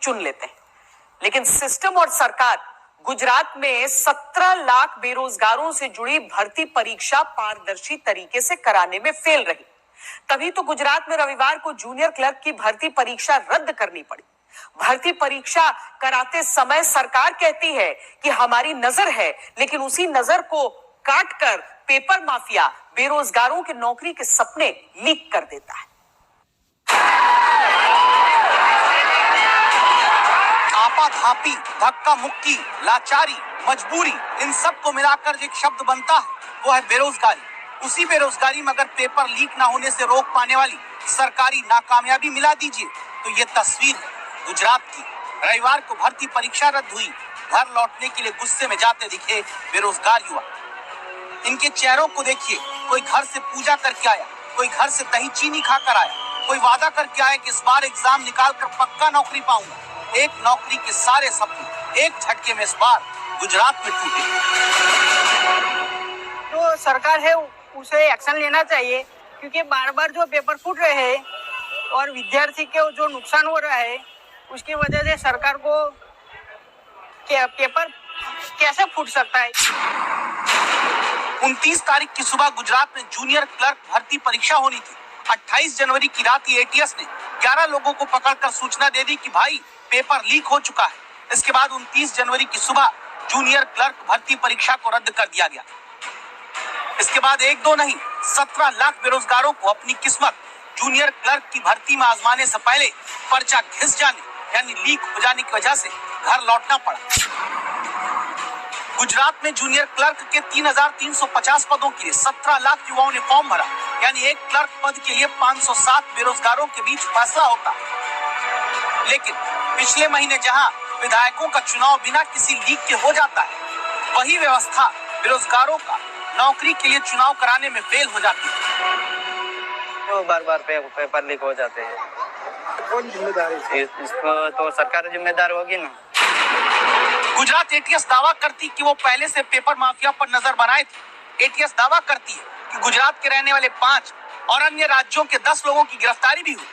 चुन लेते हैं। लेकिन सिस्टम और सरकार गुजरात में 17 लाख बेरोजगारों से जुड़ी भर्ती परीक्षा पारदर्शी तरीके से कराने में फेल रही। तभी तो गुजरात में रविवार को जूनियर क्लर्क की भर्ती परीक्षा रद्द करनी पड़ी। भर्ती परीक्षा कराते समय सरकार कहती है कि हमारी नजर है, लेकिन उसी नजर को काटकर पेपर माफिया बेरोजगारों के नौकरी के सपने लीक कर देता है। आपाधापी, धक्का मुक्की, लाचारी, मजबूरी, इन सब को मिलाकर एक शब्द बनता है, वो है बेरोजगारी। उसी बेरोजगारी में अगर पेपर लीक ना होने से रोक पाने वाली सरकारी नाकामयाबी मिला दीजिए तो ये तस्वीर है गुजरात की। रविवार को भर्ती परीक्षा रद्द हुई। घर लौटने के लिए गुस्से में जाते दिखे बेरोजगार युवा। इनके चेहरों को देखिए, कोई घर से पूजा करके आया, कोई घर से दही चीनी खाकर आया, कोई वादा करके आया कि इस बार एग्जाम निकाल कर पक्का नौकरी पाऊंगा। एक नौकरी के सारे सपने एक झटके में इस बार गुजरात में टूटे। तो सरकार है उसे एक्शन लेना चाहिए, क्योंकि बार बार जो पेपर फूट रहे हैं और विद्यार्थी के जो नुकसान हो रहा है उसकी वजह से सरकार को पेपर कैसे फूट सकता है। 29 तारीख की सुबह गुजरात में जूनियर क्लर्क भर्ती परीक्षा होनी थी। 28 जनवरी की रात एटीएस ने 11 लोगों को पकड़कर सूचना दे दी कि भाई पेपर लीक हो चुका है। इसके बाद 29 जनवरी की सुबह जूनियर क्लर्क भर्ती परीक्षा को रद्द कर दिया गया। इसके बाद एक दो नहीं 17 लाख बेरोजगारों को अपनी किस्मत जूनियर क्लर्क की भर्ती में आजमाने से पहले पर्चा घिस जाने यानी लीक हो जाने की वजह से घर लौटना पड़ा। गुजरात में जूनियर क्लर्क के 3,350 पदों के लिए 17 लाख युवाओं ने फॉर्म भरा, यानी एक क्लर्क पद के लिए 507 बेरोजगारों के बीच फैसला होता। लेकिन पिछले महीने जहां विधायकों का चुनाव बिना किसी लीक के हो जाता है, वही व्यवस्था बेरोजगारों का नौकरी के लिए चुनाव कराने में फेल हो जाती है। तो बार-बार पेपर लीक हो जाते हैं। कौन जिम्मेदारी है? इसको तो सरकार जिम्मेदार होगी ना। गुजरात एटीएस दावा करती कि वो पहले से पेपर माफिया पर नजर बनाए थे। एटीएस दावा करती है कि गुजरात के रहने वाले 5 और अन्य राज्यों के 10 लोगों की गिरफ्तारी भी हुई।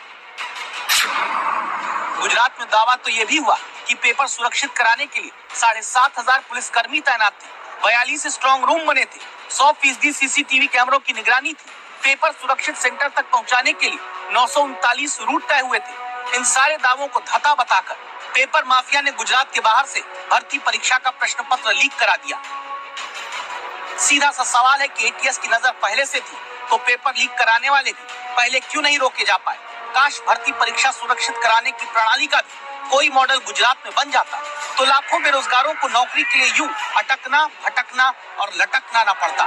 गुजरात में दावा तो ये भी हुआ कि पेपर सुरक्षित कराने के लिए 7,500 पुलिसकर्मी तैनात थे, 42 स्ट्रॉन्ग रूम बने थे, 100% सीसीटीवी कैमरों की निगरानी थी। पेपर सुरक्षित सेंटर तक पहुंचाने के लिए 939 रूट तय हुए थे। इन सारे दावों को धता बताकर पेपर माफिया ने गुजरात के बाहर से भर्ती परीक्षा का प्रश्न पत्र लीक करा दिया। सीधा सा सवाल है कि एटीएस की नजर पहले से थी तो पेपर लीक कराने वाले भी पहले क्यों नहीं रोके जा पाए। काश भर्ती परीक्षा सुरक्षित कराने की प्रणाली का भी कोई मॉडल गुजरात में बन जाता तो लाखों बेरोजगारों को नौकरी के लिए यूं अटकना, भटकना और लटकना न पड़ता।